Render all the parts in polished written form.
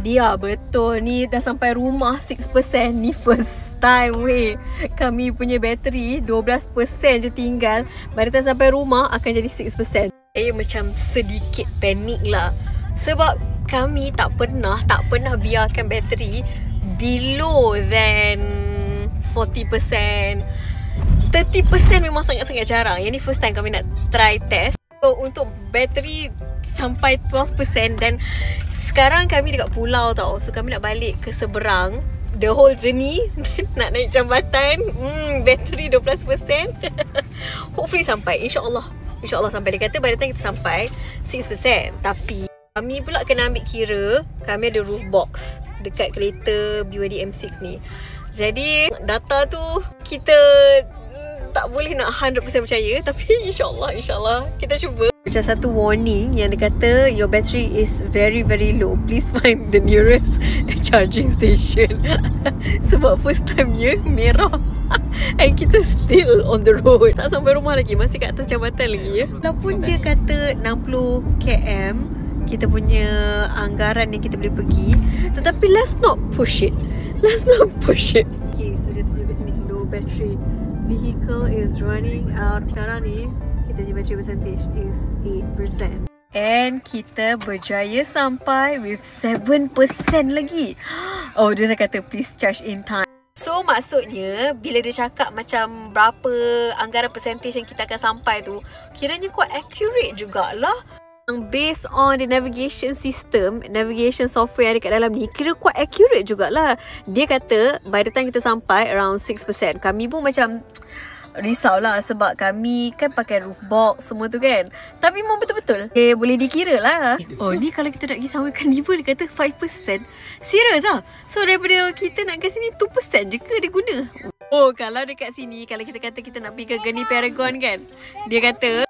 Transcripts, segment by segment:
Biar betul ni dah sampai rumah 6%. Ni first time weh. Kami punya bateri 12% je tinggal. By the time sampai rumah akan jadi 6%. Macam sedikit panik lah. Sebab kami tak pernah biarkan bateri below than 40%. 30% memang sangat-sangat jarang. Yang ni first time kami nak try test. So untuk bateri sampai 12% dan sekarang kami dekat pulau tau. So kami nak balik ke seberang. The whole journey nak naik jambatan. Bateri 12%. Hopefully sampai, InsyaAllah sampai. Dia kata by the time kita sampai 6%. Tapi kami pula kena ambil kira kami ada roof box dekat kereta BYD M6 ni. Jadi data tu kita tak boleh nak 100% percaya. Tapi insyaAllah kita cuba. Macam satu warning yang dia kata your battery is very low. Please find the nearest charging station. Sebab first time nya merah. And kita still on the road. Tak sampai rumah lagi. Masih kat atas jambatan lagi ya. Walaupun dia kata 60 km kita punya anggaran yang kita boleh pergi, tetapi let's not push it. Okay, so dia tunjuk kat sini low battery. Vehicle is running out. Sekarang ni kita punya battery percentage is 8%. And kita berjaya sampai with 7% lagi. Oh, dia dah kata please charge in time. So maksudnya bila dia cakap macam berapa anggaran percentage yang kita akan sampai tu, kiranya quite accurate jugalah. Based on the navigation system, navigation software yang ada kat dalam ni, kira quite accurate jugalah. Dia kata by the time kita sampai around 6%. Kami pun macam risau lah sebab kami kan pakai roof box semua tu kan. Tapi memang betul-betul boleh dikira lah. Oh ni kalau kita nak pergi Sunway Carnival dia kata 5%. Serius lah. So daripada kita nak ke sini 2% je ke dia guna? Oh kalau dekat sini, kalau kita kata kita nak pergi ke Geni Paragon kan, dia kata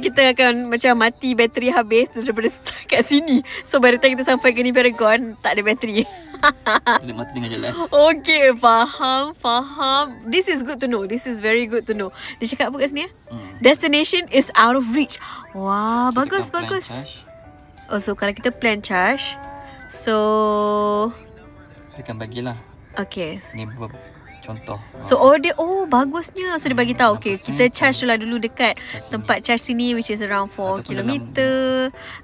kita akan macam mati bateri habis daripada kat sini. So by the time kita sampai Geni Paragon tak ada bateri. Kita mati dengan jalan. Okay, faham. This is good to know. This is very good to know. Dia cakap apa kat sini ya? Destination is out of reach. Wah, so bagus. Oh, so kalau kita plan charge, so dia akan bagilah. Okay. Ni contoh. So bagusnya. So dia bagi tahu okay, kita charge dulu dekat tempat charge sini which is around 4 km.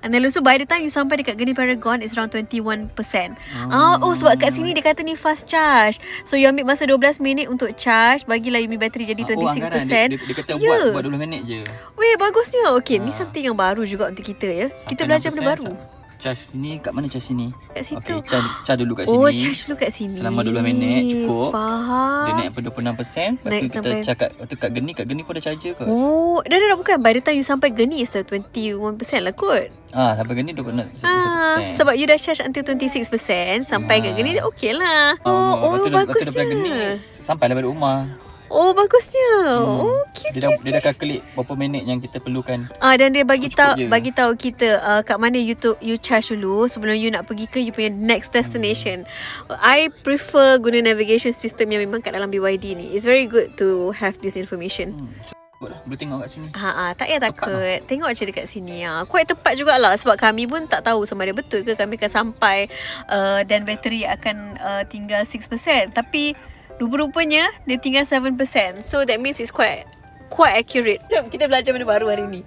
And then also by the time you sampai dekat Geni Paragon it's around 21%. Sebab kat sini dia kata ni fast charge. So you ambil masa 12 minit untuk charge, bagilah you bateri jadi 26%. Dia kata buat 20 minit je. Weh, bagusnya. Okay, ni something yang baru juga untuk kita ya. Kita belajar benda baru. Charge sini, kat mana charge sini? Kat situ. Okay, charge dulu kat sini. Oh, charge dulu kat sini. Selama 12 minit cukup. Faham. Dia naik pada 26%. Lepas tu kita cakap kat Geni pun dah charger kot. Oh, dah bukan. By the time you sampai Geni is 21% lah kot. Sampai Geni 21%. Sebab you dah charge until 26%. Sampai kat Geni okay lah. Bagusnya. Lepas tu daripada Geni sampai daripada rumah. Oh, bagusnya. Dia dah calculate berapa minit yang kita perlukan. Dan dia bagi tahu kita kat mana you charge dulu sebelum you nak pergi ke you punya next destination. I prefer guna navigation system yang memang kat dalam BYD ni. It's very good to have this information. Boleh tengok kat sini. Tak payah takut. Tengok je dekat sini. Quite tepat jugalah sebab kami pun tak tahu sama ada betul ke kami akan sampai dan bateri akan tinggal 6%. Tapi rupa-rupanya dia tinggal 7%. So that means it's quite accurate. Jom kita belajar benda baru hari ni.